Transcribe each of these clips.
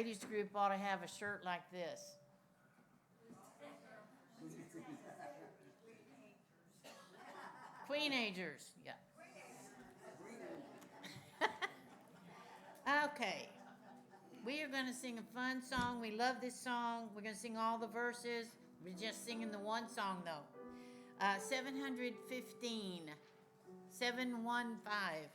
ladies group ought to have a shirt like this. Queenagers, yeah. Okay. We are going to sing a fun song. We love this song. We're going to sing all the verses. We're just singing the one song, though. 715. 715.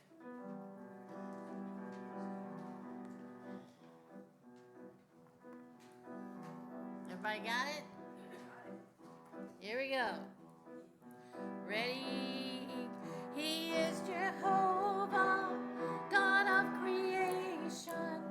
Everybody got it? Here we go. Ready? He is Jehovah, God of creation.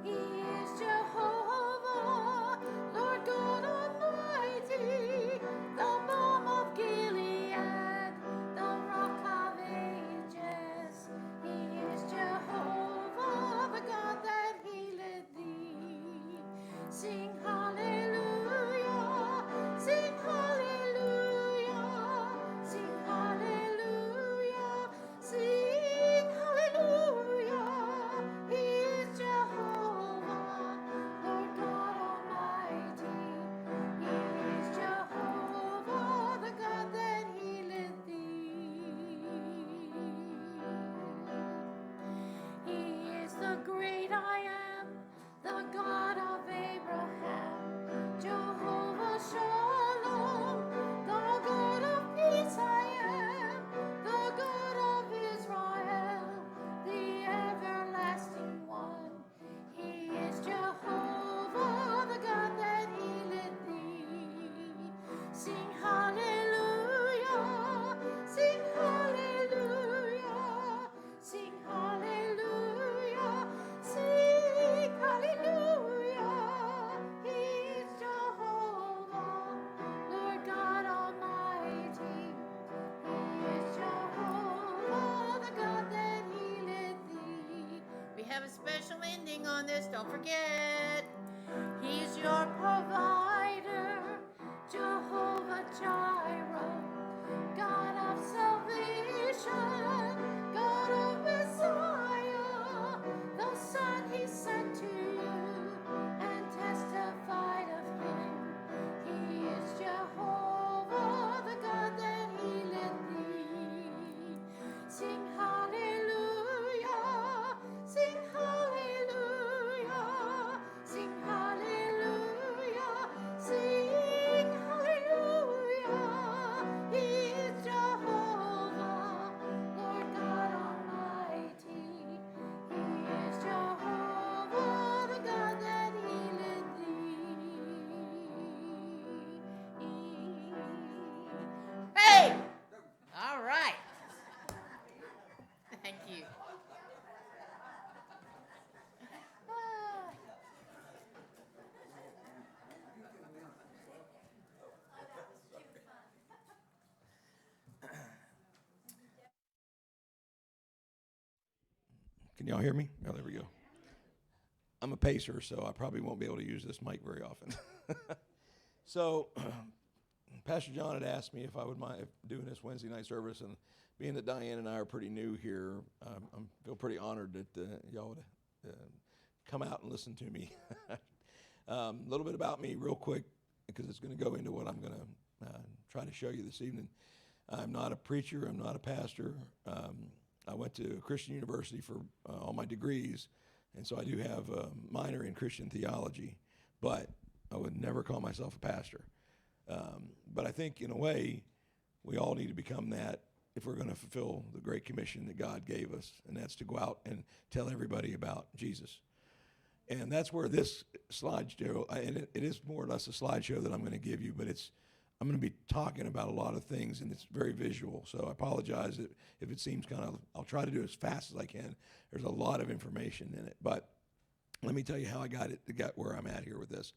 He is Jehovah, Lord God Almighty, the balm of Gilead, the rock of ages. He is Jehovah, the God that healeth thee. Sing hallelujah, sing hallelujah, sing hallelujah, sing hallelujah. He is Jehovah, Lord God Almighty. He is Jehovah, the God that healeth thee. He is the great I am, the God of Abraham, Jehovah Shalom, the God of peace I am, the God of Israel, the everlasting one. He is Jehovah, the God that healeth thee. Sing hallelujah, sing hallelujah, sing hallelujah, sing hallelujah. He is Jehovah, Lord God Almighty. He is Jehovah, the God that healeth thee. We have a special ending on this, don't forget. He's your provider, Jehovah Jireh, God of salvation, God of Messiah, the Son he sent to you and testified of him. He is Jehovah, the God that healeth thee. Sing hallelujah, sing hallelujah, sing hallelujah, sing hallelujah. He is Jehovah, Lord God Almighty. He is Jehovah, the God that healeth thee. Hey! All right. Thank you. Can y'all hear me? Oh, there we go. I'm a pacer, so I probably won't be able to use this mic very often. So, Pastor John had asked me if I would mind doing this Wednesday night service, and being that Diane and I are pretty new here, I feel pretty honored that y'all would come out and listen to me. A little bit about me real quick, because it's going to go into what I'm going to try to show you this evening. I'm not a preacher. I'm not a pastor. I went to a Christian university for all my degrees, and so I do have a minor in Christian theology, but I would never call myself a pastor. But I think, in a way, we all need to become that if we're going to fulfill the Great Commission that God gave us, and that's to go out and tell everybody about Jesus. And that's where this slideshow, and it is more or less a slideshow that I'm going to give you, but I'm going to be talking about a lot of things, and it's very visual. So I apologize if it seems I'll try to do it as fast as I can. There's a lot of information in it, but let me tell you how I got where I'm at here with this.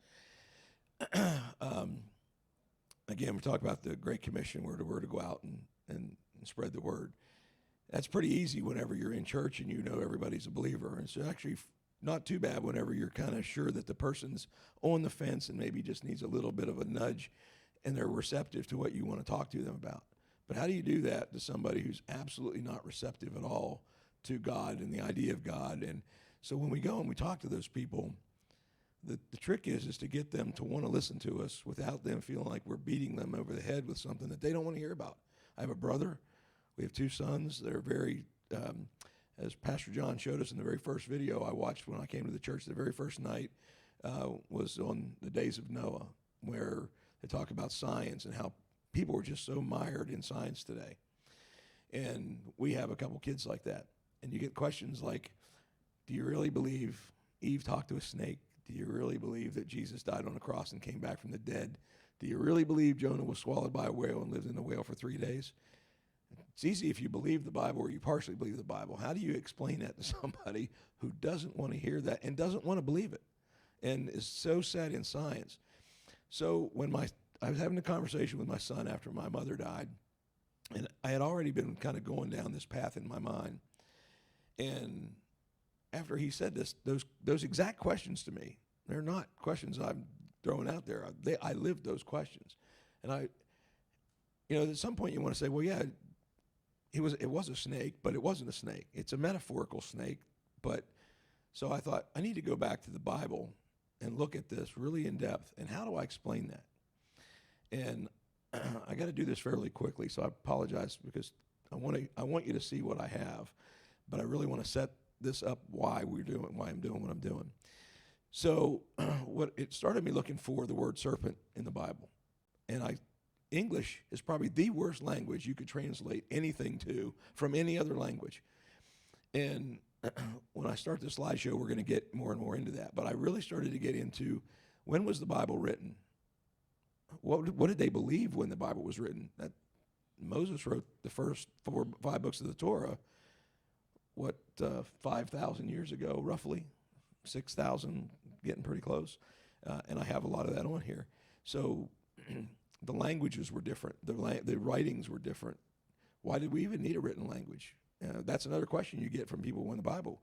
Again, we talk about the Great Commission, where we're to go out and spread the word. That's pretty easy whenever you're in church and you know everybody's a believer. And it's actually not too bad whenever you're kind of sure that the person's on the fence and maybe just needs a little bit of a nudge, and they're receptive to what you want to talk to them about. But how do you do that to somebody who's absolutely not receptive at all to God and the idea of God? And so when we go and we talk to those people, The trick is to get them to want to listen to us without them feeling like we're beating them over the head with something that they don't want to hear about. I have a brother. We have 2 sons. They're very, as Pastor John showed us in the very first video I watched when I came to the church, the very first night was on the days of Noah, where they talk about science and how people are just so mired in science today. And we have a couple kids like that. And you get questions like, do you really believe Eve talked to a snake? Do you really believe that Jesus died on a cross and came back from the dead? Do you really believe Jonah was swallowed by a whale and lived in the whale for 3 days? It's easy if you believe the Bible or you partially believe the Bible. How do you explain that to somebody who doesn't want to hear that and doesn't want to believe it and is so set in science? So when I was having a conversation with my son after my mother died, and I had already been kind of going down this path in my mind. And after he said this, those exact questions to me, they're not questions I'm throwing out there. I lived those questions. And at some point you want to say, well, yeah, it was a snake, but it wasn't a snake. It's a metaphorical snake. But so I thought, I need to go back to the Bible and look at this really in depth. And how do I explain that? And I got to do this fairly quickly, so I apologize because I want you to see what I have, but I really want to set this up why I'm doing what I'm doing. So it started me looking for the word serpent in the Bible, and English is probably the worst language you could translate anything to from any other language. And when I start the slideshow, we're going to get more and more into that. But I really started to get into, when was the Bible written? What did they believe when the Bible was written? That Moses wrote the first 5 books of the Torah, 5,000 years ago, roughly, 6,000, getting pretty close. And I have a lot of that on here. So the languages were different. The writings were different. Why did we even need a written language? That's another question you get from people in the Bible.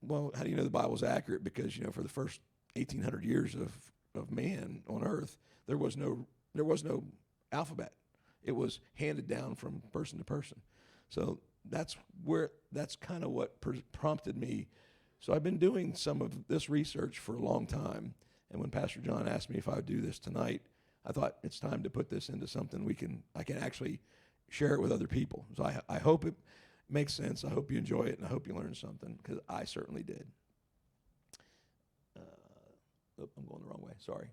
Well, how do you know the Bible's accurate? Because, for the first 1,800 years of man on earth, there was no alphabet. It was handed down from person to person. So that's kind of what prompted me. So I've been doing some of this research for a long time. And when Pastor John asked me if I would do this tonight, I thought it's time to put this into something I can actually share it with other people. So I hope it makes sense. I hope you enjoy it, and I hope you learn something, because I certainly did. I'm going the wrong way. Sorry.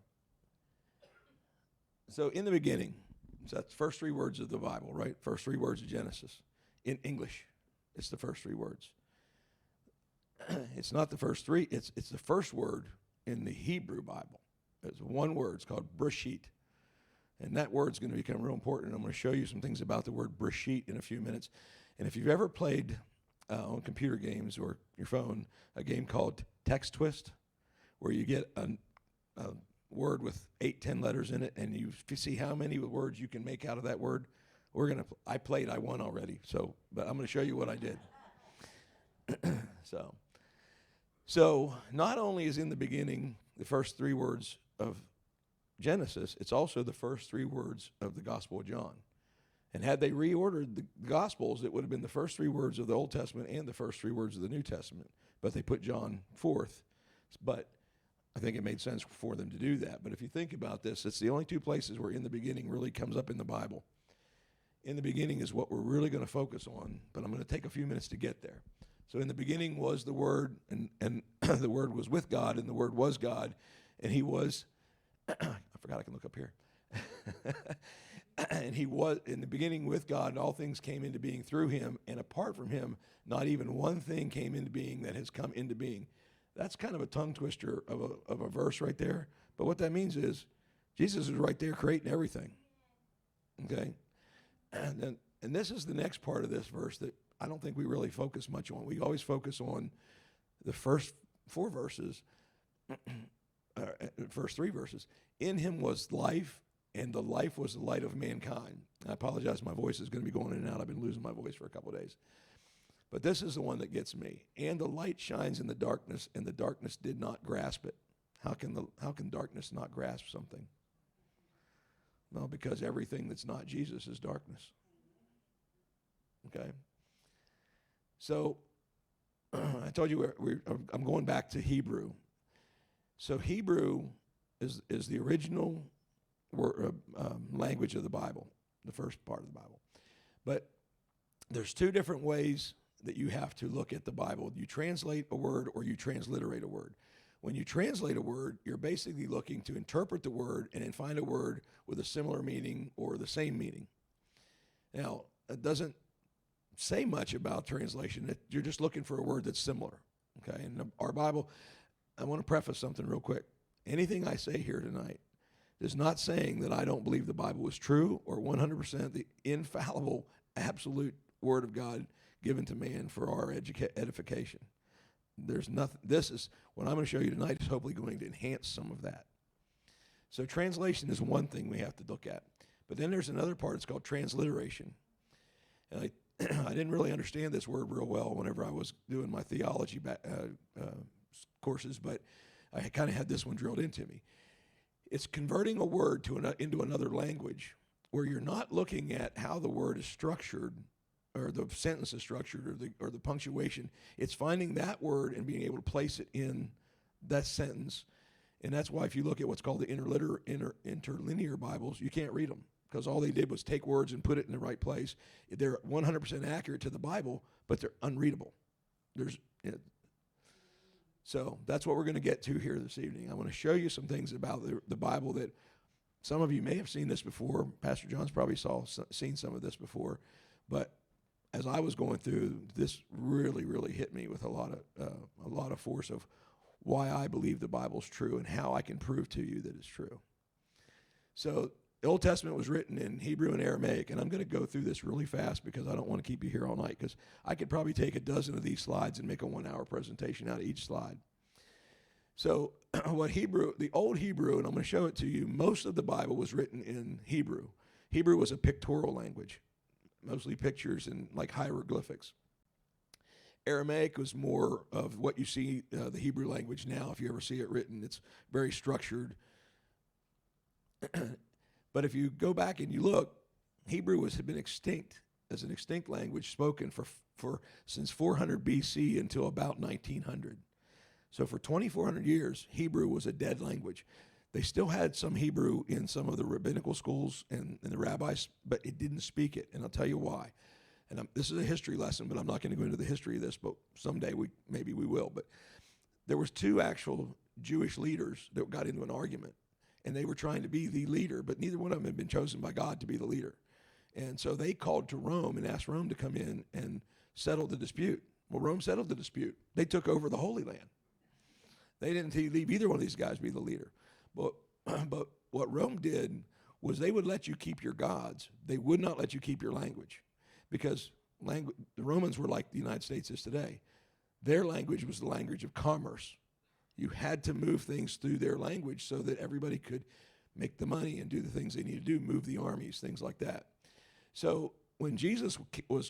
So in the beginning, so that's the first 3 words of the Bible, right? First 3 words of Genesis. In English, it's the first 3 words. It's not the first 3. It's the first word in the Hebrew Bible. It's one word. It's called Breshit. And that word's going to become real important. I'm going to show you some things about the word Breshit in a few minutes. And if you've ever played on computer games or your phone, a game called Text Twist, where you get a word with 8, 10 letters in it, and you see how many words you can make out of that word. I won already. But I'm going to show you what I did. So not only is in the beginning the first 3 words of Genesis, it's also the first 3 words of the Gospel of John. And had they reordered the Gospels, it would have been the first 3 words of the Old Testament and the first 3 words of the New Testament. But they put John fourth. But I think it made sense for them to do that. But if you think about this, it's the only 2 places where in the beginning really comes up in the Bible. In the beginning is what we're really going to focus on, but I'm going to take a few minutes to get there. So in the beginning was the Word, and the Word was with God, and the Word was God, and He was, I forgot I can look up here. And He was in the beginning with God, and all things came into being through Him, and apart from Him, not even one thing came into being that has come into being. That's kind of a tongue twister of a verse right there. But what that means is Jesus is right there creating everything. Okay? And this is the next part of this verse that I don't think we really focus much on. We always focus on the first 4 verses, first 3 verses. In Him was life, and the life was the light of mankind. I apologize, my voice is going to be going in and out. I've been losing my voice for a couple of days. But this is the one that gets me. And the light shines in the darkness, and the darkness did not grasp it. How can darkness not grasp something? Well, because everything that's not Jesus is darkness. Okay? So, I told you I'm going back to Hebrew. So Hebrew is the original language of the Bible, the first part of the Bible. But there's two different ways that you have to look at the Bible. You translate a word or you transliterate a word. When you translate a word, you're basically looking to interpret the word and then find a word with a similar meaning or the same meaning. Now, it doesn't say much about translation. You're just looking for a word that's similar. Okay, and our Bible, I want to preface something real quick. Anything I say here tonight is not saying that I don't believe the Bible is true or 100% the infallible, absolute Word of God given to man for our edification. There's nothing. This is what I'm going to show you tonight is hopefully going to enhance some of that. So translation is one thing we have to look at. But then there's another part. It's called transliteration. And I didn't really understand this word real well whenever I was doing my theology courses, but I kind of had this one drilled into me. It's converting a word into another language where you're not looking at how the word is structured or the sentence is structured or the punctuation. It's finding that word and being able to place it in that sentence. And that's why if you look at what's called the interlinear Bibles, you can't read them because all they did was take words and put it in the right place. They're 100% accurate to the Bible, but they're unreadable. So that's what we're going to get to here this evening. I want to show you some things about the Bible that some of you may have seen this before. Pastor John's probably seen some of this before. But as I was going through, this really, really hit me with a lot of force of why I believe the Bible's true and how I can prove to you that it's true. So the Old Testament was written in Hebrew and Aramaic, and I'm going to go through this really fast because I don't want to keep you here all night because I could probably take a dozen of these slides and make a 1-hour presentation out of each slide. So the Old Hebrew, and I'm going to show it to you, most of the Bible was written in Hebrew. Hebrew was a pictorial language, mostly pictures and like hieroglyphics. Aramaic was more of what you see the Hebrew language now. If you ever see it written, it's very structured. But if you go back and you look, Hebrew had been extinct as an extinct language spoken for since 400 BC until about 1900. So for 2,400 years, Hebrew was a dead language. They still had some Hebrew in some of the rabbinical schools and the rabbis, but it didn't speak it, and I'll tell you why. And this is a history lesson, but I'm not going to go into the history of this, but someday maybe we will. But there was two actual Jewish leaders that got into an argument, and they were trying to be the leader, but neither one of them had been chosen by God to be the leader. And so they called to Rome and asked Rome to come in and settle the dispute. Well, Rome settled the dispute. They took over the Holy Land. They didn't leave either one of these guys be the leader. But what Rome did was they would let you keep your gods. They would not let you keep your language. Because the Romans were like the United States is today. Their language was the language of commerce. You had to move things through their language so that everybody could make the money and do the things they needed to do, move the armies, things like that. So when Jesus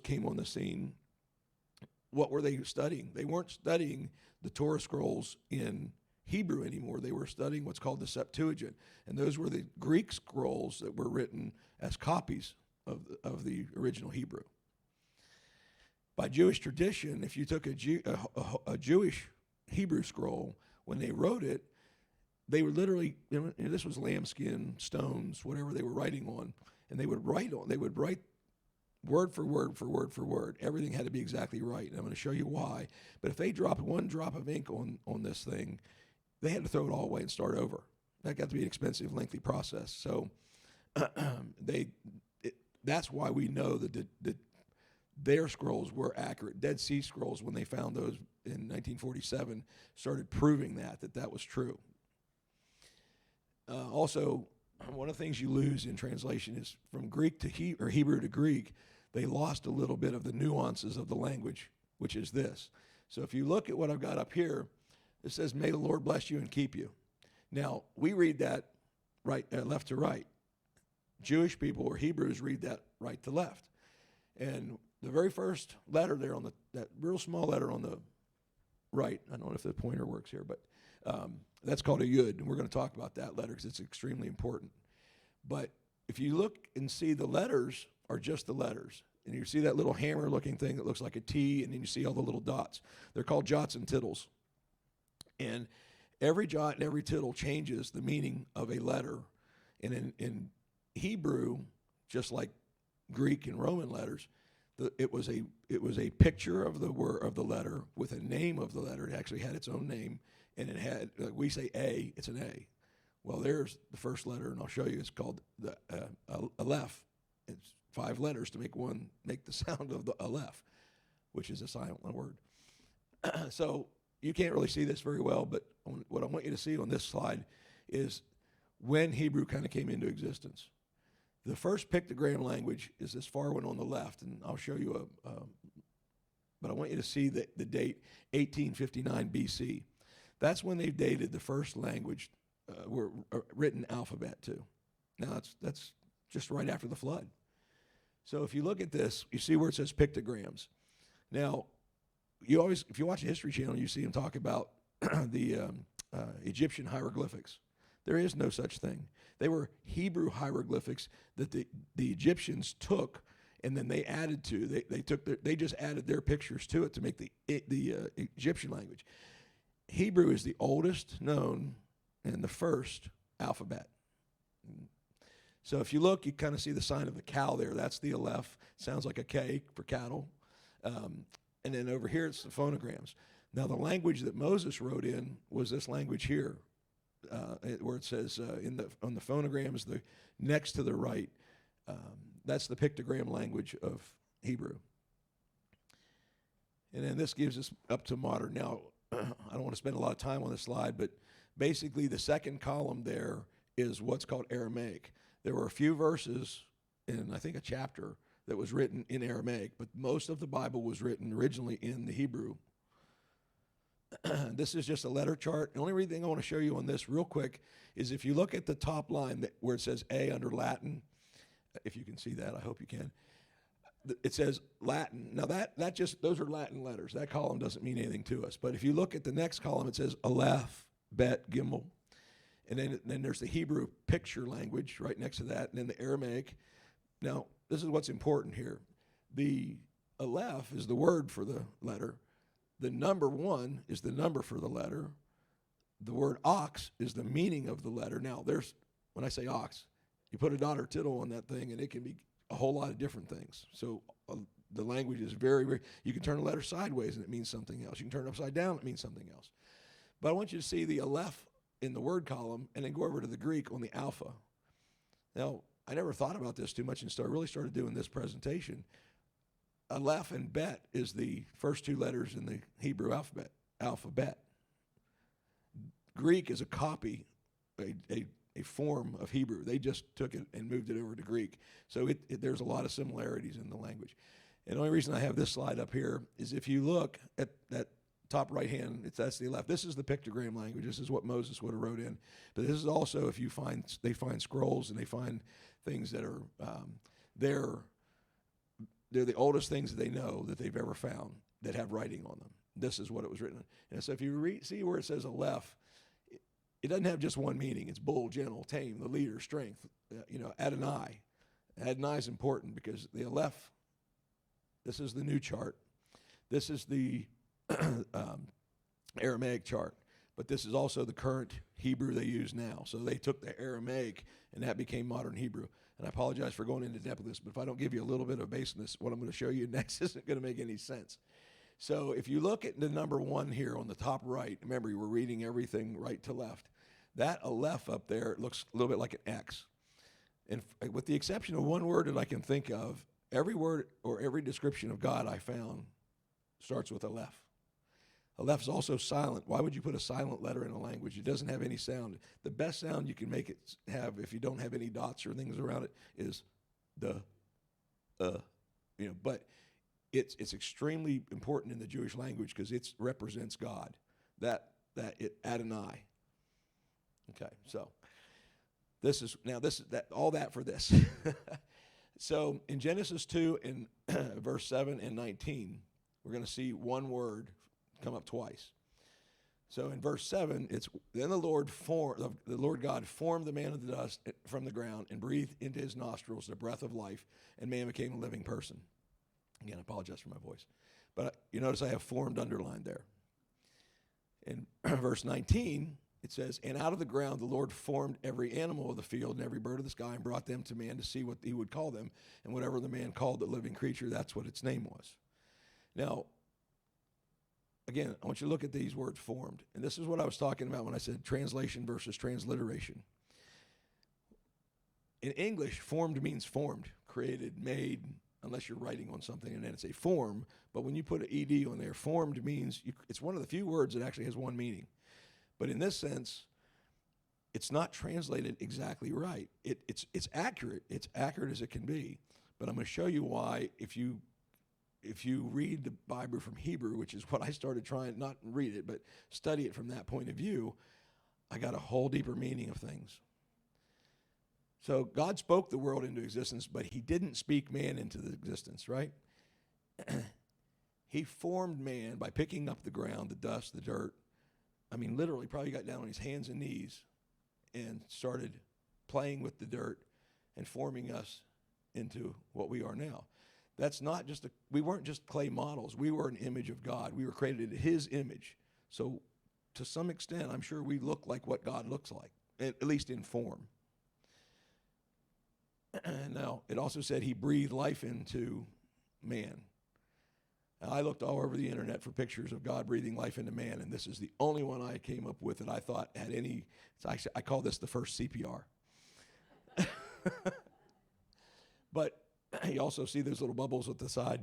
came on the scene, what were they studying? They weren't studying the Torah scrolls in Hebrew anymore. They were studying what's called the Septuagint. And those were the Greek scrolls that were written as copies of the original Hebrew. By Jewish tradition, if you took a Jewish Hebrew scroll, when they wrote it, they were literally, this was lambskin, stones, whatever they were writing on, and they would write word for word for word for word. Everything had to be exactly right, and I'm going to show you why. But if they dropped one drop of ink on this thing, they had to throw it all away and start over. That got to be an expensive, lengthy process. So that's why we know that their scrolls were accurate. Dead Sea Scrolls, when they found those in 1947, started proving that was true. Also, one of the things you lose in translation is from Greek to Hebrew to Greek, they lost a little bit of the nuances of the language, which is this. So if you look at what I've got up here, it says, "May the Lord bless you and keep you." Now, we read that left to right. Jewish people or Hebrews read that right to left. And the very first letter there that real small letter on the right, I don't know if the pointer works here, but that's called a yud, and we're going to talk about that letter because it's extremely important. But if you look and see, the letters are just the letters. And you see that little hammer-looking thing that looks like a T, and then you see all the little dots. They're called jots and tittles. And every jot and every tittle changes the meaning of a letter. And in Hebrew, just like Greek and Roman letters, it was a picture of the word of the letter with a name of the letter. It actually had its own name, and it had, like we say A, it's an A. Well, there's the first letter, and I'll show you. It's called the Aleph. It's 5 letters to make the sound of the Aleph, which is a silent word. So you can't really see this very well, but what I want you to see on this slide is when Hebrew kind of came into existence. The first pictogram language is this far one on the left, and I'll show you but I want you to see the date 1859 BC. That's when they dated the first language written alphabet to. Now that's just right after the flood. So if you look at this, you see where it says pictograms. Now, if you watch a History Channel, you see them talk about the Egyptian hieroglyphics. There is no such thing. They were Hebrew hieroglyphics that the Egyptians took, and then they added to. They just added their pictures to it to make the Egyptian language. Hebrew is the oldest known and the first alphabet. So if you look, you kind of see the sign of the cow there. That's the Aleph. Sounds like a K for cattle. And then over here, it's the phonograms. Now, the language that Moses wrote in was this language here, where it says on the phonograms, the next to the right, that's the pictogram language of Hebrew. And then this gives us up to modern. Now, I don't want to spend a lot of time on this slide, but basically the second column there is what's called Aramaic. There were a few verses in, I think, a chapter that was written in Aramaic, but most of the Bible was written originally in the Hebrew. This is just a letter chart. The only thing I want to show you on this real quick is if you look at the top line where it says A under Latin, if you can see that, I hope you can. It says Latin. Now those are Latin letters. That column doesn't mean anything to us. But if you look at the next column, it says Aleph, Bet, Gimel. And then there's the Hebrew picture language right next to that, and then the Aramaic. Now, this is what's important here. The Aleph is the word for the letter. The number 1 is the number for the letter. The word ox is the meaning of the letter. Now, when I say ox, you put a dot or tittle on that thing, and it can be a whole lot of different things. So the language is very, very, you can turn a letter sideways, and it means something else. You can turn it upside down, it means something else. But I want you to see the Aleph in the word column, and then go over to the Greek on the alpha. Now, I never thought about this too much and really started doing this presentation. Aleph and Bet is the first 2 letters in the Hebrew alphabet. Greek is a copy, a form of Hebrew. They just took it and moved it over to Greek. So there's a lot of similarities in the language. And the only reason I have this slide up here is if you look at that top right hand, that's the Aleph. This is the pictogram language. This is what Moses would have wrote in. But this is also if they find scrolls and they find things that are they're the oldest things that they know that they've ever found that have writing on them. This is what it was written in. And so if you see where it says Aleph, it doesn't have just one meaning. It's bull, gentle, tame, the leader, strength. Adonai. Adonai is important because the Aleph, this is the new chart. This is the Aramaic chart, but this is also the current Hebrew they use now. So they took the Aramaic, and that became modern Hebrew. And I apologize for going into depth with this, but if I don't give you a little bit of base on this, what I'm going to show you next isn't going to make any sense. So if you look at the number 1 here on the top right, remember we're reading everything right to left. That Aleph up there looks a little bit like an X. And with the exception of one word that I can think of, every word or every description of God I found starts with Aleph. Aleph is also silent. Why would you put a silent letter in a language? It doesn't have any sound. The best sound you can make it have, if you don't have any dots or things around it, is the, but it's extremely important in the Jewish language because it represents God. Adonai. Okay, so all that for this. So in Genesis 2 in verse 7 and 19, we're going to see one word come up twice. So in verse 7, it's then the Lord God formed the man of the dust from the ground and breathed into his nostrils the breath of life, and man became a living person. Again, I apologize for my voice. But you notice I have formed underlined there. In verse 19, it says, and out of the ground the Lord formed every animal of the field and every bird of the sky and brought them to man to see what he would call them. And whatever the man called the living creature, that's what its name was. Now, again, I want you to look at these words formed. And this is what I was talking about when I said translation versus transliteration. In English, formed means formed, created, made, unless you're writing on something and then it's a form. But when you put an ED on there, formed means, it's one of the few words that actually has one meaning. But in this sense, it's not translated exactly right. It's accurate. It's accurate as it can be. But I'm going to show you why if you read the Bible from Hebrew, which is what I started trying, not read it, but study it from that point of view, I got a whole deeper meaning of things. So God spoke the world into existence, but he didn't speak man into the existence, right? He formed man by picking up the ground, the dust, the dirt. I mean, literally probably got down on his hands and knees and started playing with the dirt and forming us into what we are now. That's not just we weren't just clay models. We were an image of God. We were created in his image. So to some extent, I'm sure we look like what God looks like, at least in form. Now, it also said he breathed life into man. I looked all over the internet for pictures of God breathing life into man, and this is the only one I came up with that I thought had any. I call this the first CPR. But you also see those little bubbles at the side.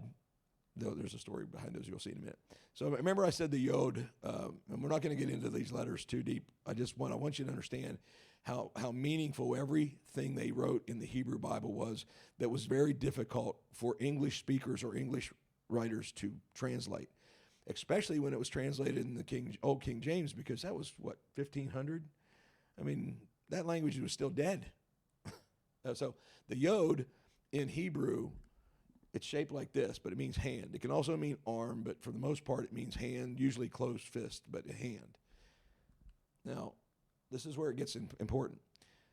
There's a story behind those you'll see in a minute. So remember I said the Yod, and we're not going to get into these letters too deep. I want you to understand how meaningful everything they wrote in the Hebrew Bible was that was very difficult for English speakers or English writers to translate, especially when it was translated in the Old King James, because that was, 1500? I mean, that language was still dead. So the Yod in Hebrew, it's shaped like this, but it means hand. It can also mean arm, but for the most part it means hand, usually closed fist, but a hand. Now, this is where it gets important.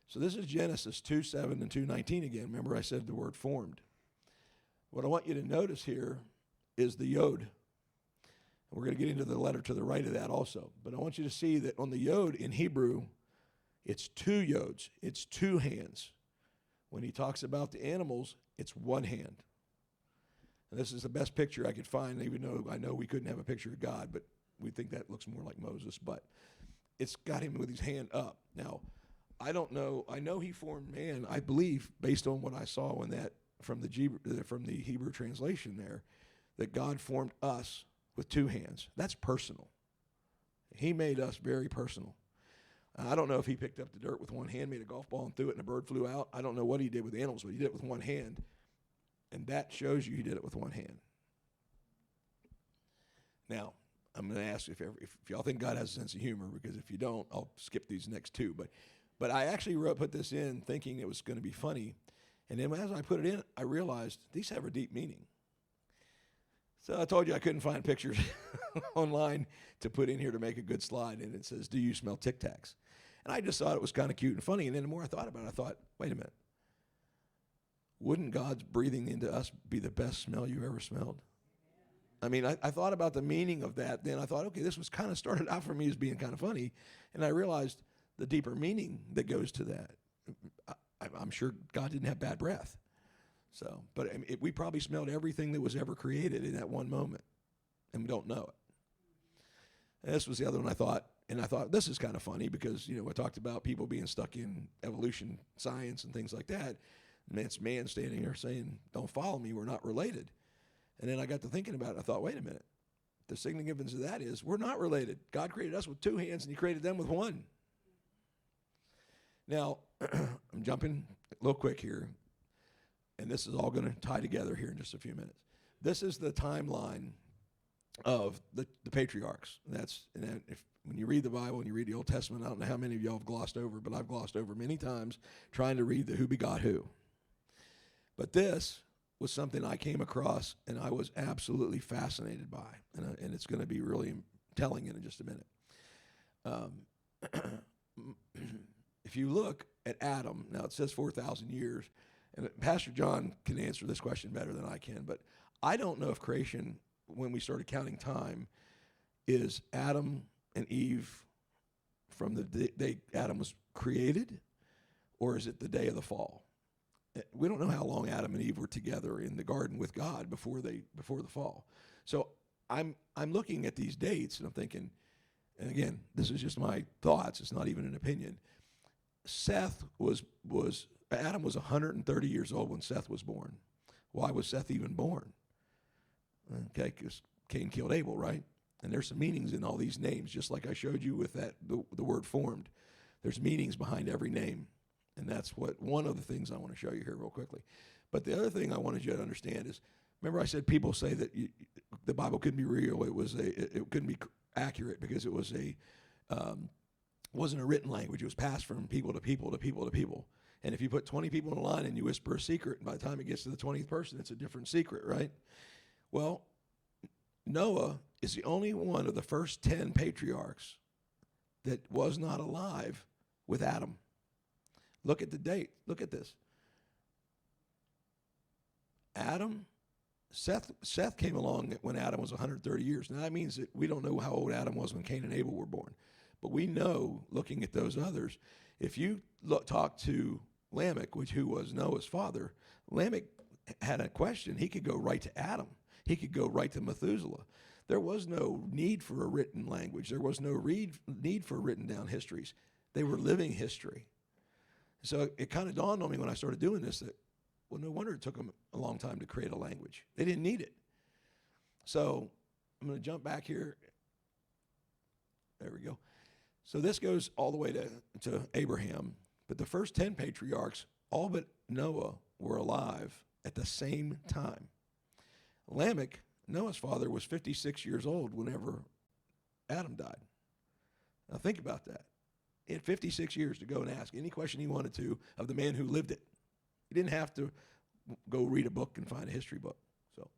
So this is Genesis 2:7 and 2:19 again. Remember I said the word formed. What I want you to notice here is the Yod. We're going to get into the letter to the right of that also. But I want you to see that on the Yod in Hebrew, it's two Yods. It's two hands. When he talks about the animals, it's one hand. And this is the best picture I could find, even though I know we couldn't have a picture of God, but we think that looks more like Moses. But it's got him with his hand up. Now, I don't know. I know he formed man, I believe, based on what I saw in that from the Hebrew translation there, that God formed us with two hands. That's personal. He made us very personal. I don't know if he picked up the dirt with one hand, made a golf ball and threw it, and a bird flew out. I don't know what he did with animals, but he did it with one hand. And that shows you he did it with one hand. Now, I'm going to ask if y'all think God has a sense of humor, because if you don't, I'll skip these next two. But I actually put this in thinking it was going to be funny. And then as I put it in, I realized these have a deep meaning. So I told you I couldn't find pictures online to put in here to make a good slide. And it says, do you smell Tic Tacs? And I just thought it was kind of cute and funny. And then the more I thought about it, I thought, wait a minute. Wouldn't God's breathing into us be the best smell you ever smelled? I mean, I thought about the meaning of that. Then I thought, okay, this was kind of started out for me as being kind of funny. And I realized the deeper meaning that goes to that. I'm sure God didn't have bad breath. So, but we probably smelled everything that was ever created in that one moment, and we don't know it. And this was the other one I thought, and I thought this is kind of funny because, I talked about people being stuck in evolution science and things like that. And it's man standing there saying, don't follow me, we're not related. And then I got to thinking about it. I thought, wait a minute. The significance of that is we're not related. God created us with two hands, and he created them with one. Now, I'm jumping a little quick here, and this is all going to tie together here in just a few minutes. This is the timeline of the patriarchs. When you read the Bible and you read the Old Testament, I don't know how many of y'all have glossed over, but I've glossed over many times trying to read the who begot who. But this was something I came across and I was absolutely fascinated by, and it's going to be really telling in just a minute. If you look at Adam, now it says 4,000 years, and Pastor John can answer this question better than I can, but I don't know if creation, when we started counting time, is Adam and Eve from the day Adam was created, or is it the day of the fall? We don't know how long Adam and Eve were together in the garden with God before the fall. So I'm looking at these dates and I'm thinking, and again, this is just my thoughts. It's not even an opinion. Adam was 130 years old when Seth was born. Why was Seth even born? Okay, because Cain killed Abel, right? And there's some meanings in all these names, just like I showed you with that the word formed. There's meanings behind every name. And that's one of the things I want to show you here real quickly. But the other thing I wanted you to understand is, remember I said people say that the Bible couldn't be real. It couldn't be accurate because it was wasn't a written language. It was passed from people to people to people to people. And if you put 20 people in a line and you whisper a secret, and by the time it gets to the 20th person, it's a different secret, right? Well, Noah is the only one of the first 10 patriarchs that was not alive with Adam. Look at the date. Look at this. Seth came along when Adam was 130 years. Now, that means that we don't know how old Adam was when Cain and Abel were born. But we know, looking at those others, if you talk to Lamech, who was Noah's father, Lamech had a question. He could go right to Adam. He could go right to Methuselah. There was no need for a written language. There was no need for written down histories. They were living history. So it kind of dawned on me when I started doing this that, well, no wonder it took them a long time to create a language. They didn't need it. So I'm going to jump back here. There we go. So this goes all the way to Abraham. But the first 10 patriarchs, all but Noah, were alive at the same time. Lamech, Noah's father, was 56 years old whenever Adam died. Now think about that. He had 56 years to go and ask any question he wanted to of the man who lived it. He didn't have to go read a book and find a history book. So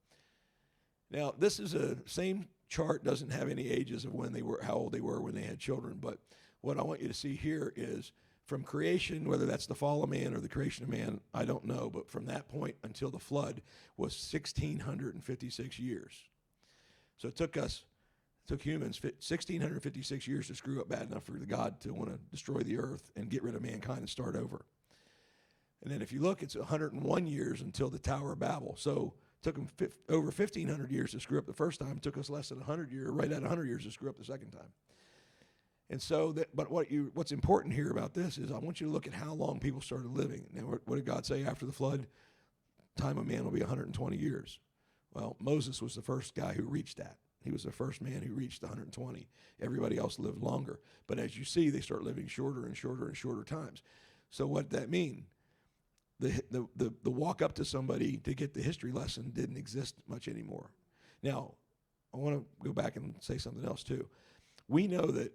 now this is a same chart, doesn't have any ages of when they were, how old they were when they had children. But what I want you to see here is from creation, whether that's the fall of man or the creation of man, I don't know. But from that point until the flood was 1,656 years. So it took humans 1,656 years to screw up bad enough for God to want to destroy the earth and get rid of mankind and start over. And then if you look, it's 101 years until the Tower of Babel. So it took them over 1,500 years to screw up the first time. It took us less than 100 years, right at 100 years to screw up the second time. And so, but what's important here about this is I want you to look at how long people started living. Now, what did God say after the flood? Time of man will be 120 years. Well, Moses was the first guy who reached that. He was the first man who reached 120. Everybody else lived longer. But as you see, they start living shorter and shorter and shorter times. So what did that mean? The walk up to somebody to get the history lesson didn't exist much anymore. Now, I want to go back and say something else too. We know that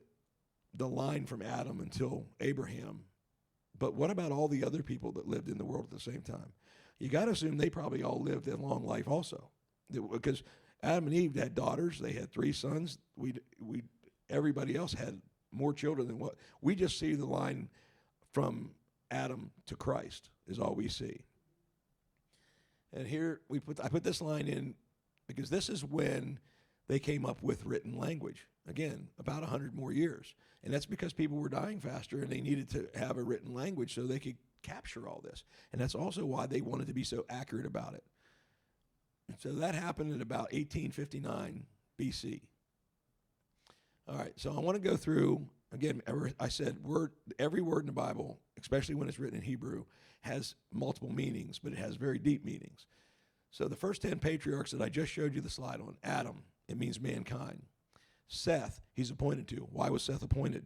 the line from Adam until Abraham, but what about all the other people that lived in the world at the same time? You got to assume they probably all lived a long life also, because Adam and Eve had daughters. They had 3 sons. Everybody else had more children than what we just see. The line from Adam to Christ is all we see. And here I put this line in because this is when they came up with written language. Again, about 100 more years. And that's because people were dying faster and they needed to have a written language so they could capture all this. And that's also why they wanted to be so accurate about it. So that happened in about 1859 BC. All right, so I want to go through, again, I said every word in the Bible, especially when it's written in Hebrew, has multiple meanings, but it has very deep meanings. So the first 10 patriarchs that I just showed you the slide on, Adam, it means mankind. Seth, he's appointed to. Why was Seth appointed?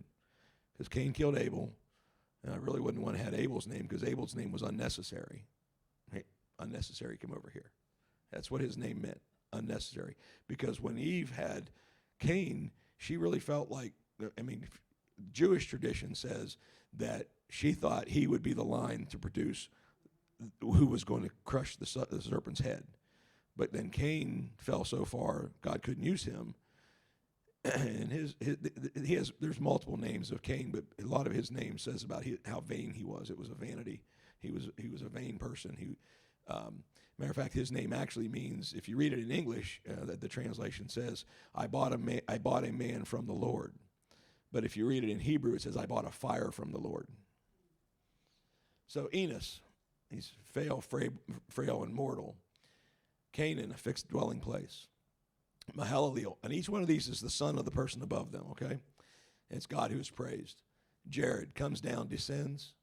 Because Cain killed Abel, and I really wouldn't want to have Abel's name because Abel's name was unnecessary. Hey, unnecessary, come over here. That's what his name meant, unnecessary. Because when Eve had Cain, she really felt like, Jewish tradition says that she thought he would be the line to produce who was going to crush the serpent's head. But then Cain fell so far, God couldn't use him. And there's multiple names of Cain, but a lot of his name says about how vain he was. It was a vanity. He was a vain person. Matter of fact, his name actually means, if you read it in English, the translation says, I bought a man from the Lord. But if you read it in Hebrew, it says, I bought a fire from the Lord. So Enos, he's frail and mortal. Canaan, a fixed dwelling place. Mahalalel, and each one of these is the son of the person above them, okay? And it's God who is praised. Jared comes down, descends.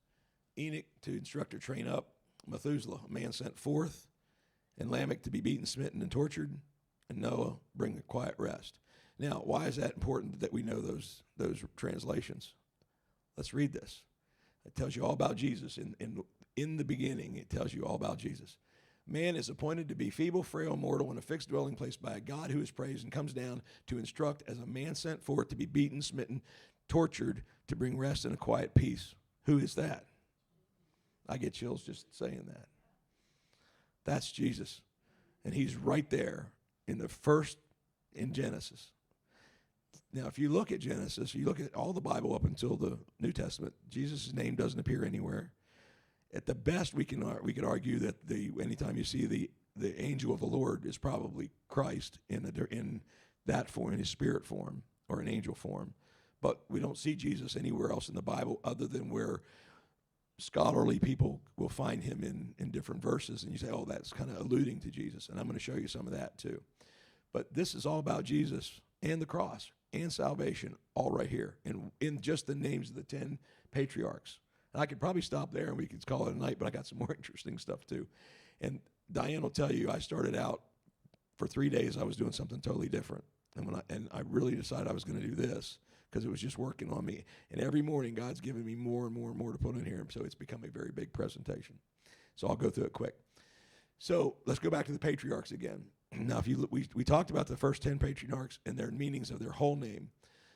Enoch, to instruct or train up. Methuselah, a man sent forth. And Lamech, to be beaten, smitten, and tortured. And Noah, bring a quiet rest. Now, why is that important that we know those translations? Let's read this. It tells you all about Jesus. In the beginning, it tells you all about Jesus. Man is appointed to be feeble, frail, mortal, in a fixed dwelling place by a God who is praised, and comes down to instruct as a man sent forth to be beaten, smitten, tortured, to bring rest and a quiet peace. Who is that? I get chills just saying that. That's Jesus. And he's right there in Genesis. Now, if you look at Genesis, you look at all the Bible up until the New Testament, Jesus' name doesn't appear anywhere. At the best, we could argue that anytime you see the angel of the Lord is probably Christ in that form, in his spirit form or an angel form. But we don't see Jesus anywhere else in the Bible other than where scholarly people will find him in different verses, and you say, oh, that's kind of alluding to Jesus, and I'm going to show you some of that too. But this is all about Jesus and the cross and salvation, all right here, in just the names of the 10 patriarchs. And I could probably stop there and we could call it a night, but I got some more interesting stuff too. And Diane will tell you, I started out for 3 days, I was doing something totally different. And I really decided I was going to do this because it was just working on me. And every morning, God's giving me more and more and more to put in here. So it's become a very big presentation. So I'll go through it quick. So let's go back to the patriarchs again. Now, if you look, we talked about the first 10 patriarchs and their meanings of their whole name.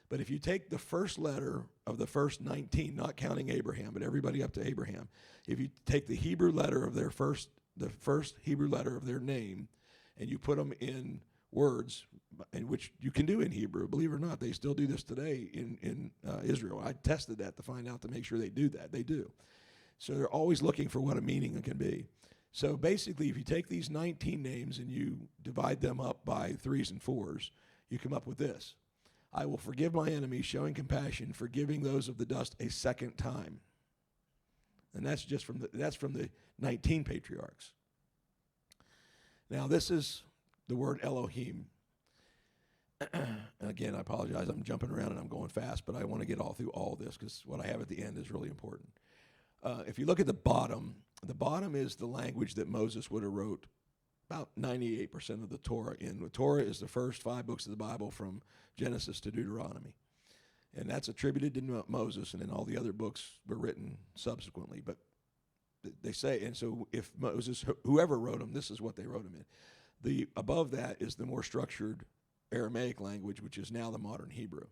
But if you take the first letter of the first 19, not counting Abraham, but everybody up to Abraham, if you take the Hebrew letter of the first Hebrew letter of their name, and you put them in words, in which you can do in Hebrew, believe it or not, they still do this today in Israel. I tested that to find out to make sure they do that. They do. So they're always looking for what a meaning can be. So basically, if you take these 19 names and you divide them up by 3s and 4s, you come up with this. I will forgive my enemies, showing compassion, forgiving those of the dust a second time. And that's just from the 19 patriarchs. Now, this is the word Elohim. And again, I apologize. I'm jumping around and I'm going fast, but I want to get all through all this because what I have at the end is really important. If you look at the bottom is the language that Moses would have wrote about 98% of the Torah in. The Torah is the first 5 books of the Bible from Genesis to Deuteronomy. And that's attributed to Moses, and then all the other books were written subsequently. But they say, and so if Moses, whoever wrote them, this is what they wrote them in. The above that is the more structured Aramaic language, which is now the modern Hebrew.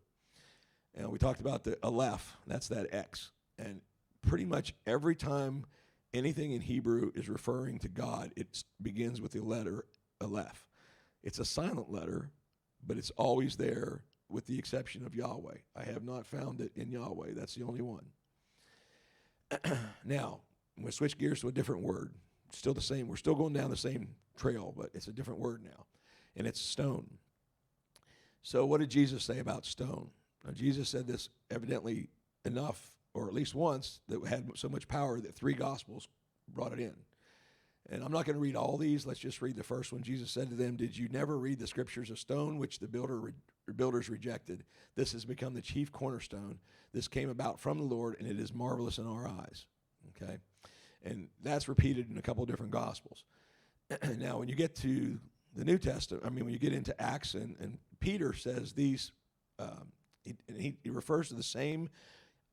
And we talked about the Aleph, that's that X. And pretty much every time anything in Hebrew is referring to God, it begins with the letter Aleph. It's a silent letter, but it's always there with the exception of Yahweh. I have not found it in Yahweh. That's the only one. Now, I'm going to switch gears to a different word. Still the same. We're still going down the same trail, but it's a different word now, and it's stone. So what did Jesus say about stone? Now, Jesus said this evidently enough, or at least once, that had so much power that 3 Gospels brought it in. And I'm not going to read all these. Let's just read the first one. Jesus said to them, did you never read the scriptures? A stone which the builders rejected. This has become the chief cornerstone. This came about from the Lord, and it is marvelous in our eyes. Okay? And that's repeated in a couple of different Gospels. Now, when you get to the New Testament, when you get into Acts, and Peter says these, he refers to the same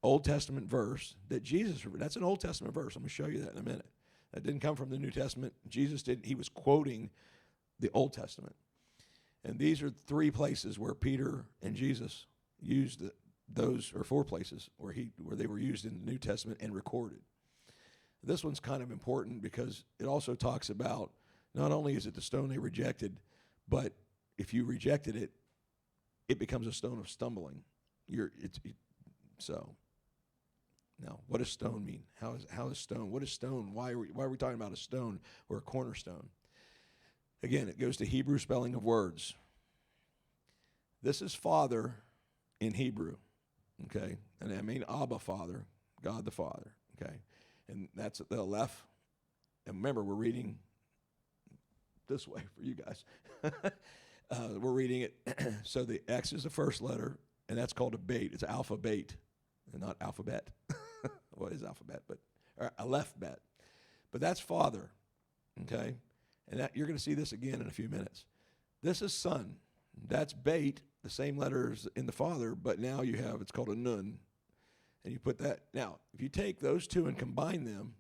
Old Testament verse that Jesus, that's an Old Testament verse. I'm going to show you that in a minute. That didn't come from the New Testament. Jesus didn't. He was quoting the Old Testament. And these are 3 places where Peter and Jesus used those, or 4 places where they were used in the New Testament and recorded. This one's kind of important because it also talks about not only is it the stone they rejected, but if you rejected it, it becomes a stone of stumbling. So. Now, what does stone mean? How is stone? What is stone? Why are we talking about a stone or a cornerstone? Again, it goes to Hebrew spelling of words. This is Father in Hebrew. okay? And I mean Abba, Father, God the Father, okay? And that's the Aleph. And remember, we're reading this way for you guys. We're reading it. So the X is the first letter, and that's called a bait. It's alpha bait, and not alphabet. Well, it is alphabet, but or Aleph bet. But that's Father, okay? And that, you're going to see this again in a few minutes. This is Son. That's bait, the same letters in the Father, but now you have, it's called a nun. And you put that, now, if you take those two and combine them,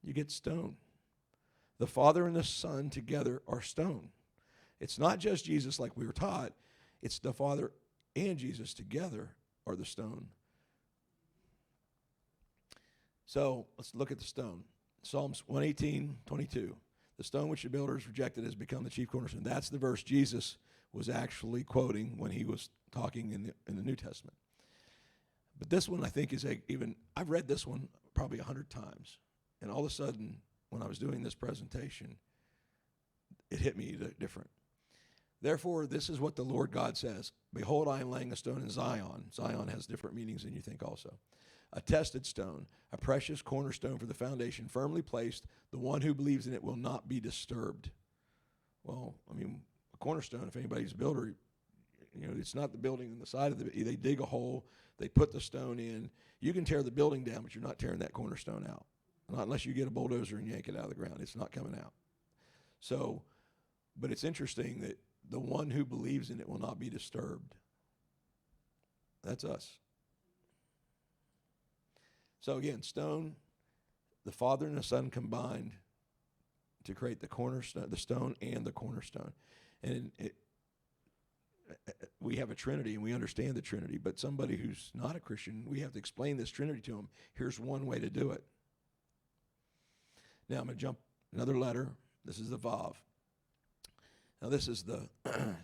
you get stone. The Father and the Son together are stone. It's not just Jesus like we were taught. It's the Father and Jesus together are the stone. So let's look at the stone. Psalms 118:22. The stone which the builders rejected has become the chief cornerstone. That's the verse Jesus was actually quoting when he was talking in the New Testament. But this one I think is I've read this one probably 100 times. And all of a sudden, when I was doing this presentation, it hit me different. Therefore, this is what the Lord God says. Behold, I am laying a stone in Zion. Zion has different meanings than you think also. A tested stone, a precious cornerstone for the foundation, firmly placed. The one who believes in it will not be disturbed. Well, I mean, a cornerstone, if anybody's a builder, it's not the building on the side of they dig a hole, they put the stone in. You can tear the building down, but you're not tearing that cornerstone out. Not unless you get a bulldozer and yank it out of the ground. It's not coming out. So, but it's interesting that the one who believes in it will not be disturbed. That's us. So again, stone, the Father and the Son combined to create the cornerstone, the stone and the cornerstone. And we have a Trinity and we understand the Trinity, but somebody who's not a Christian, we have to explain this Trinity to them. Here's one way to do it. Now I'm going to jump another letter. This is the Vav. Now this is the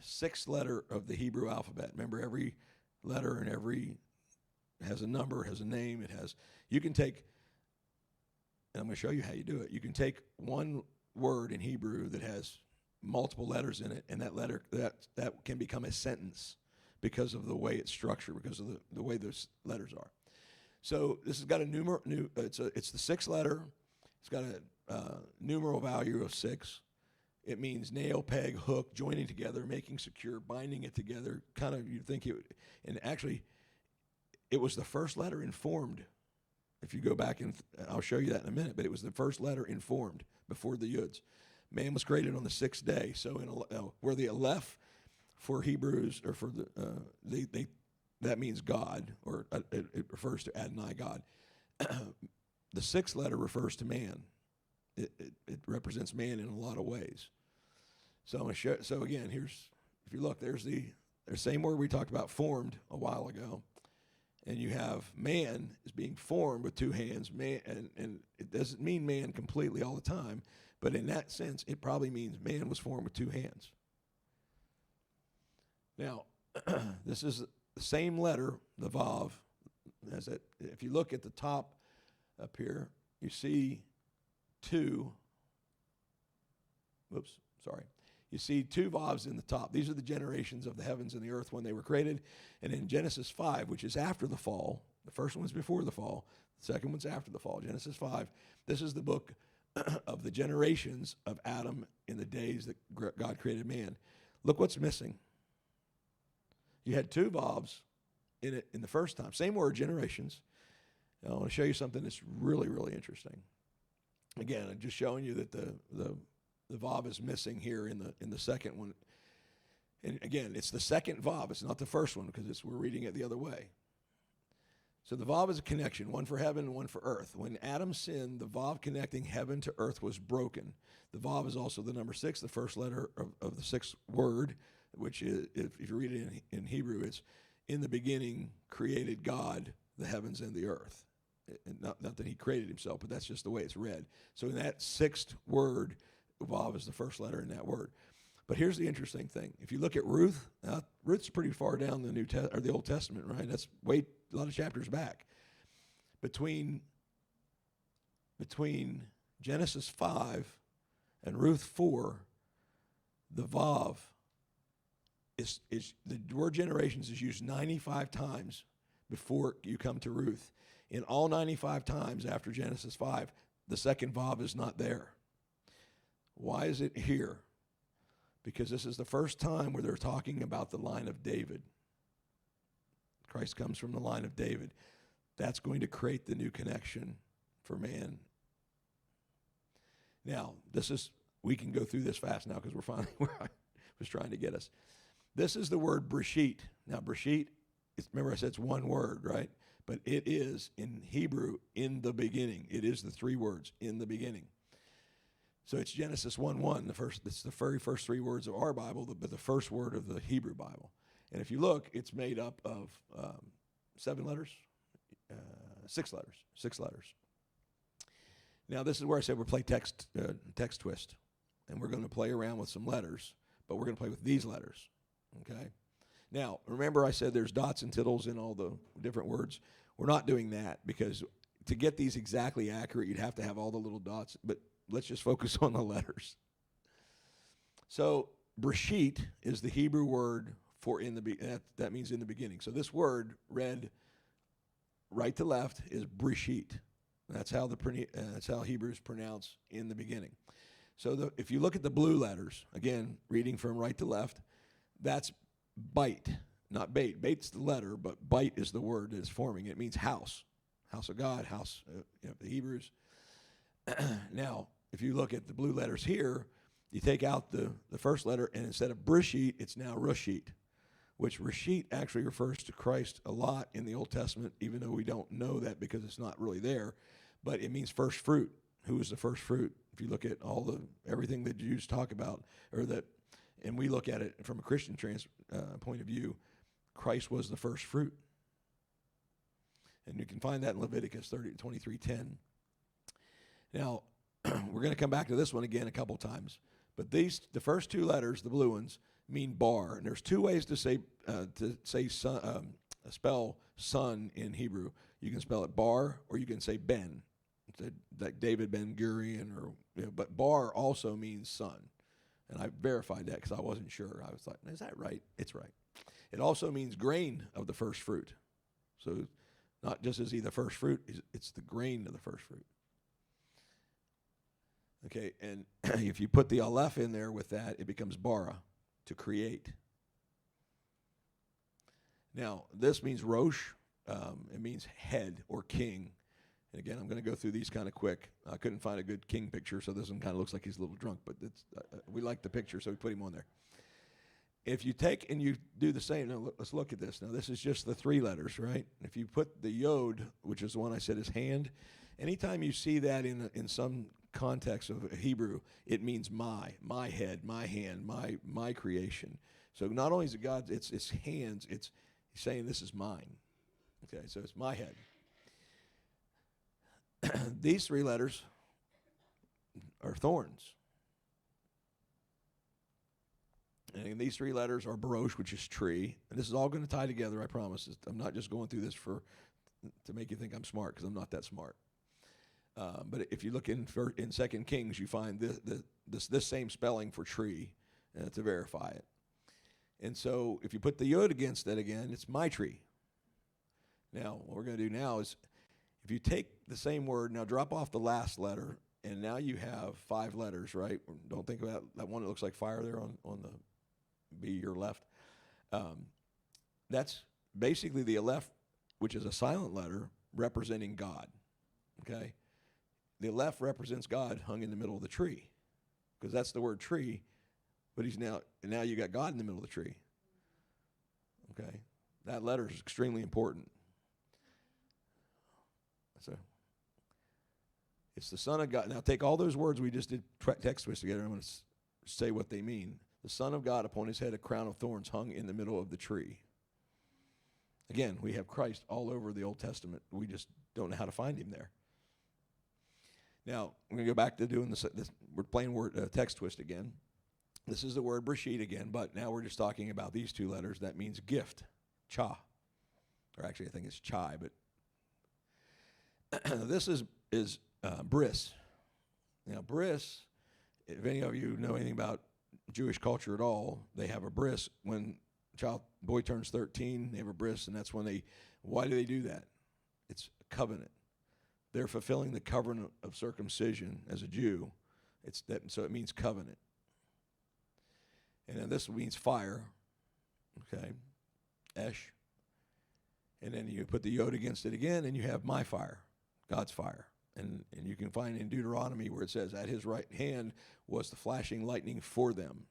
sixth letter of the Hebrew alphabet. Remember, every letter and every has a number, has a name. It has. You can take, and I'm going to show you how you do it. You can take one word in Hebrew that has multiple letters in it, and that letter that can become a sentence because of the way it's structured, because of the way those letters are. So this has got a numeral. It's the sixth letter. It's got a numeral value of 6. It means nail, peg, hook, joining together, making secure, binding it together. Kind of, you'd think it would, and actually, it was the first letter informed. If you go back, and I'll show you that in a minute, but it was the first letter informed before the Yuds. Man was created on the 6th day. So where the Aleph for Hebrews, or for that means God, or it refers to Adonai, God. The 6th letter refers to man. It represents man in a lot of ways. So I'm going to show. So again, if you look, there's the same word we talked about, formed, a while ago, and you have man is being formed with 2 hands. Man, and it doesn't mean man completely all the time, but in that sense, it probably means man was formed with 2 hands. Now, this is the same letter, the Vav, as it. If you look at the top up here, you see 2. You see 2 Vavs in the top. These are the generations of the heavens and the earth when they were created. And in Genesis 5, which is after the fall, the first one's before the fall, the second one's after the fall, Genesis 5, this is the book of the generations of Adam in the days that God created man. Look what's missing. You had 2 Vavs in it in the first time. Same word, generations. And I want to show you something that's really, really interesting. Again, I'm just showing you that the Vav is missing here in the second one. And again, it's the second Vav. It's not the first one, because we're reading it the other way. So the Vav is a connection, one for heaven and one for earth. When Adam sinned, the Vav connecting heaven to earth was broken. The Vav is also the number 6, the first letter of the 6th word, which is, if you read it in Hebrew, it's in the beginning created God the heavens and the earth. Not that he created himself, but that's just the way it's read. So in that 6th word, Vav is the first letter in that word. But here's the interesting thing. If you look at Ruth, Ruth's pretty far down the Old Testament, right? That's a lot of chapters back. Between Genesis 5 and Ruth 4, the Vav is the word generations is used 95 times before you come to Ruth. In all 95 times after Genesis 5, the second vav is not there. Why is it here? Because this is the first time where they're talking about the line of David. Christ comes from the line of David. That's going to create the new connection for man. Now, we can go through this fast now because we're finally where I was trying to get us. This is the word Breshit. Now, Breshit, remember I said it's one word, right? But it is, in Hebrew, in the beginning. It is the three words, in the beginning. So it's Genesis 1:1. It's the very first three words of our Bible, but the first word of the Hebrew Bible. And if you look, it's made up of 7 letters, 6 letters, 6 letters. Now, this is where I said we'll play text twist. And we're going to play around with some letters, but we're going to play with these letters, okay? Now, remember I said there's dots and tittles in all the different words. We're not doing that because to get these exactly accurate, you'd have to have all the little dots, but let's just focus on the letters. So, Breshit is the Hebrew word for that means in the beginning. So this word read right to left is Breshit. That's how Hebrews pronounce in the beginning. So if you look at the blue letters, again, reading from right to left, that's bite, not bait. Bait's the letter, but bite is the word that is forming. It means house of God, house, the Hebrews. Now, if you look at the blue letters here, you take out the first letter, and instead of Breshit, it's now Rashit, which Rashit actually refers to Christ a lot in the Old Testament, even though we don't know that because it's not really there. But it means first fruit. Who is the first fruit? If you look at everything that Jews talk about, and we look at it from a Christian point of view, Christ was the first fruit. And you can find that in Leviticus 23:10. Now, we're going to come back to this one again a couple times. But the first 2 letters, the blue ones, mean bar. And there's 2 ways to spell son in Hebrew. You can spell it bar, or you can say ben, like David Ben Gurion, but bar also means son. And I verified that because I wasn't sure. I was like, is that right? It's right. It also means grain of the first fruit. So not just is he the first fruit, it's the grain of the first fruit. Okay, and if you put the aleph in there with that, it becomes bara, to create. Now, this means rosh. It means head or king. And again, I'm going to go through these kind of quick. I couldn't find a good king picture, so this one kind of looks like he's a little drunk, but we like the picture, so we put him on there. If you take and you do the same, now let's look at this. Now, this is just the 3 letters, right? If you put the yod, which is the one I said is hand, anytime you see that in some context of Hebrew, it means my head, my hand, my creation. So not only is it God, it's hands, he's saying this is mine. Okay, so it's my head. These 3 letters are thorns. And these 3 letters are barosh, which is tree. And this is all going to tie together, I promise. I'm not just going through this to make you think I'm smart, because I'm not that smart. But if you look in 2 Kings, you find this same spelling for tree to verify it. And so if you put the yod against that again, it's my tree. Now, what we're going to do now is, if you take the same word, now drop off the last letter, and now you have 5 letters, right? Don't think about that one that looks like fire there on the be your left. That's basically the aleph, which is a silent letter representing God, okay? The aleph represents God hung in the middle of the tree, because that's the word tree, but now you got God in the middle of the tree, okay? That letter is extremely important. So it's the Son of God. Now take all those words we just did text twist together. I'm going to say what they mean. The Son of God, upon his head a crown of thorns hung in the middle of the tree. Again, we have Christ all over the Old Testament. We just don't know how to find him there. Now, we're going to go back to doing this. We're playing text twist again. This is the word Breshit again, but now we're just talking about these 2 letters. That means gift, cha. Or actually, I think it's chai, but this is bris. Now, bris, if any of you know anything about Jewish culture at all, they have a bris when boy turns 13. They have a bris, and that's when Why do they do that? It's a covenant. They're fulfilling the covenant of circumcision as a Jew. So it means covenant. And then this means fire, okay, Esh. And then you put the yod against it again, and you have my fire, God's fire. And you can find in Deuteronomy where it says, at his right hand was the flashing lightning for them.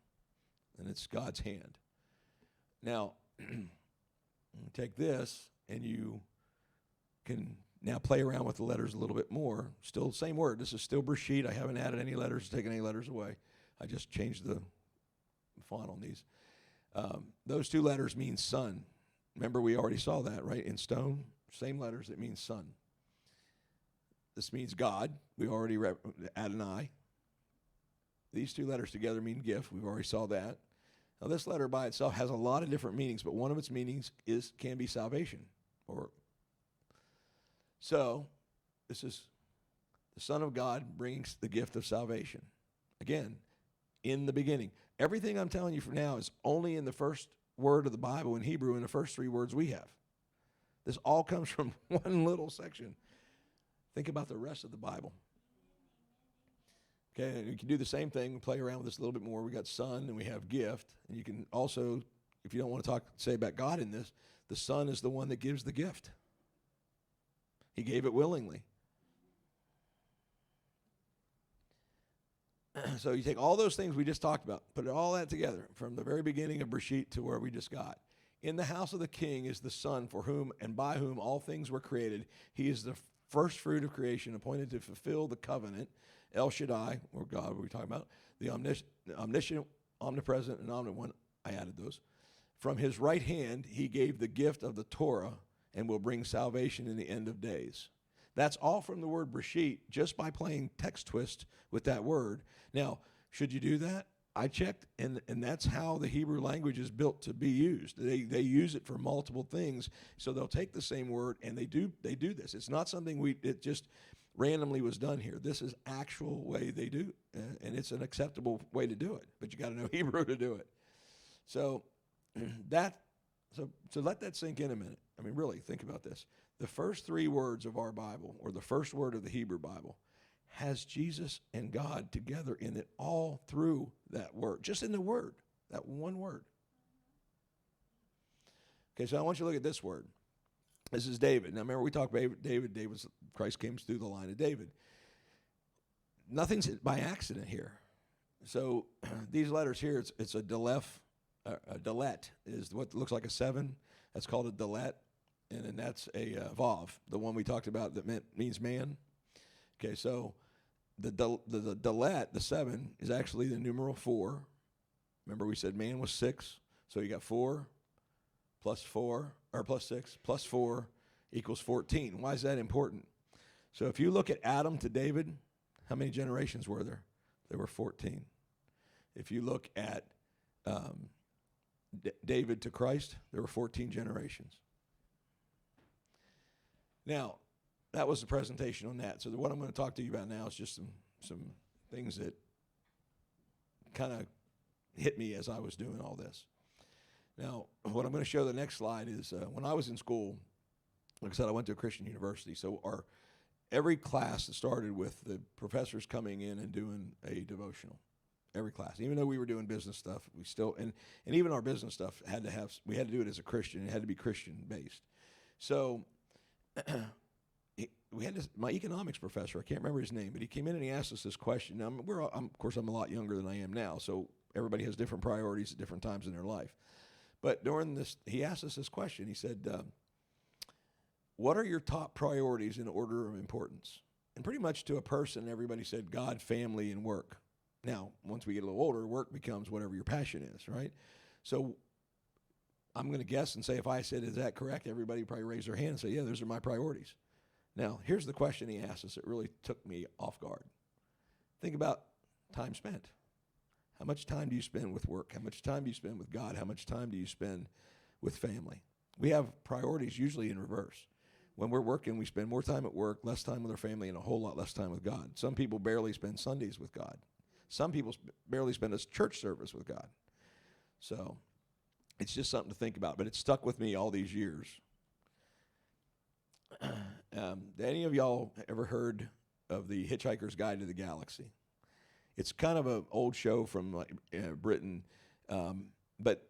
And it's God's hand. Now, take this, and you can now play around with the letters a little bit more. Still the same word. This is still Bereshit. I haven't added any letters, taken any letters away. I just changed the font on these. Those two letters mean son. Remember, we already saw that, right? In stone, same letters, it means son. This means God. We already Adonai. These two letters together mean gift. We've already saw that. Now, this letter by itself has a lot of different meanings, but one of its meanings can be salvation. So, this is the Son of God bringing the gift of salvation. Again, in the beginning. Everything I'm telling you for now is only in the first word of the Bible in Hebrew, in the first three words we have. This all comes from one little section. Think about the rest of the Bible. Okay, and you can do the same thing, play around with this a little bit more. We got son and we have gift. And you can also, if you don't want to say about God in this, the Son is the one that gives the gift. He gave it willingly. So you take all those things we just talked about, put all that together from the very beginning of Bereshit to where we just got. In the house of the king is the Son, for whom and by whom all things were created. He is the first fruit of creation, appointed to fulfill the covenant. El Shaddai, or God, what are we talking about? The omniscient, omnipresent, and omnipotent. I added those. From his right hand, he gave the gift of the Torah and will bring salvation in the end of days. That's all from the word Bereshit, just by playing text twist with that word. Now, should you do that? I checked, and that's how the Hebrew language is built to be used. They use it for multiple things, so they'll take the same word, and they do this. It's not something it just randomly was done here. This is actual way they do, and it's an acceptable way to do it, but you got to know Hebrew to do it. So So let that sink in a minute. I mean, really, think about this. The first three words of our Bible, or the first word of the Hebrew Bible, has Jesus and God together in it all through that word, just in the word, that one word. Okay, so I want you to look at this word. This is David. Now, remember, we talked about David. Christ came through the line of David. Nothing's by accident here. So these letters here, it's a Delet. A Delet is what looks like a 7. That's called a Delet. And then that's a Vav, the one we talked about that means man. Okay, so the Delet, the 7, is actually the numeral 4. Remember we said man was 6. So you got 4 plus 6 plus 4 equals 14. Why is that important? So if you look at Adam to David, how many generations were there? There were 14. If you look at David to Christ, there were 14 generations. Now, that was the presentation on that. So what I'm going to talk to you about now is just some things that kind of hit me as I was doing all this. Now, what I'm going to show the next slide is when I was in school, like I said, I went to a Christian university. So every class started with the professors coming in and doing a devotional. Every class, even though we were doing business stuff, we still and even our business stuff we had to do it as a Christian. It had to be Christian based. So we had my economics professor. I can't remember his name, but he came in and he asked us this question. Now of course I'm a lot younger than I am now, so everybody has different priorities at different times in their life. But during this, he asked us this question. He said, "What are your top priorities in order of importance?" And pretty much to a person, everybody said God, family, and work. Now, once we get a little older, work becomes whatever your passion is, right? So I'm going to guess and say if I said, is that correct? Everybody would probably raise their hand and say, yeah, those are my priorities. Now, here's the question he asked us that really took me off guard. Think about time spent. How much time do you spend with work? How much time do you spend with God? How much time do you spend with family? We have priorities usually in reverse. When we're working, we spend more time at work, less time with our family, and a whole lot less time with God. Some people barely spend Sundays with God. Some people barely spend a church service with God. So it's just something to think about, but it stuck with me all these years. Any of y'all ever heard of the Hitchhiker's Guide to the Galaxy? It's kind of an old show from Britain, but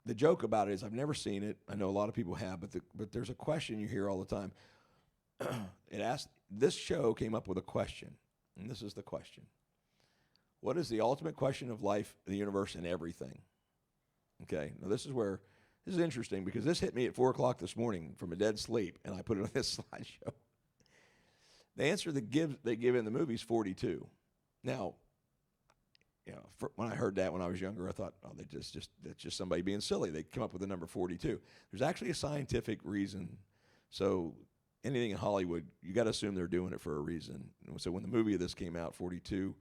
the joke about it is I've never seen it. I know a lot of people have, but there's a question you hear all the time. This show came up with a question, and this is the question: what is the ultimate question of life, the universe, and everything? Okay, now this is interesting because this hit me at 4 o'clock this morning from a dead sleep, and I put it on this slideshow. The answer they give in the movie is 42. Now, when I heard that when I was younger, I thought, oh, that's just somebody being silly. They come up with the number 42. There's actually a scientific reason. So anything in Hollywood, you got to assume they're doing it for a reason. So when the movie of this came out, 42,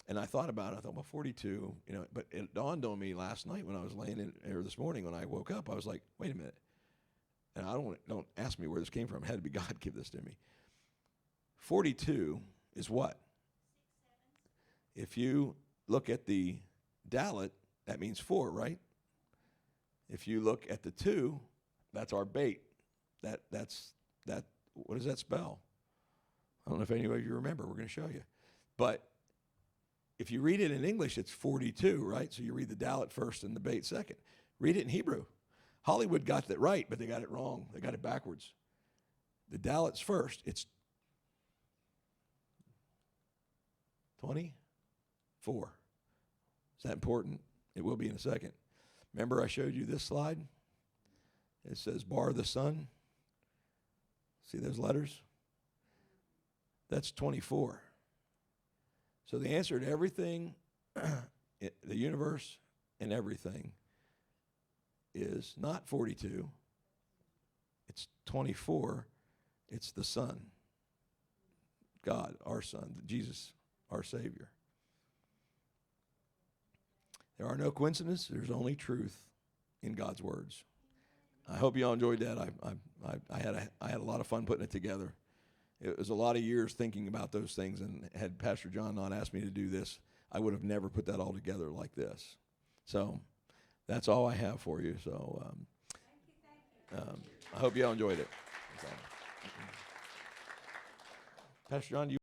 and I thought about it, I thought, well, 42, but it dawned on me last night when I was laying in, or this morning when I woke up, I was like, wait a minute. And don't ask me where this came from. It had to be God give this to me. 42 is what? If you look at the Dalet, that means 4, right? If you look at the 2, that's our bait. That's what does that spell? I don't know if any of you remember. We're going to show you. But if you read it in English, it's 42, right? So you read the Dalet first and the bait second. Read it in Hebrew. Hollywood got that right, but they got it wrong. They got it backwards. The Dalet's first. It's 24. Is that important? It will be in a second. Remember I showed you this slide? It says bar the sun. See those letters? That's 24. So the answer to everything, the universe and everything, is not 42. It's 24. It's the Son. God, our Son. Jesus, our Savior. There are no coincidences. There's only truth in God's words. I hope you all enjoyed that. I had a lot of fun putting it together. It was a lot of years thinking about those things, and had Pastor John not asked me to do this, I would have never put that all together like this. So that's all I have for you. So I hope you all enjoyed it. Pastor John, do you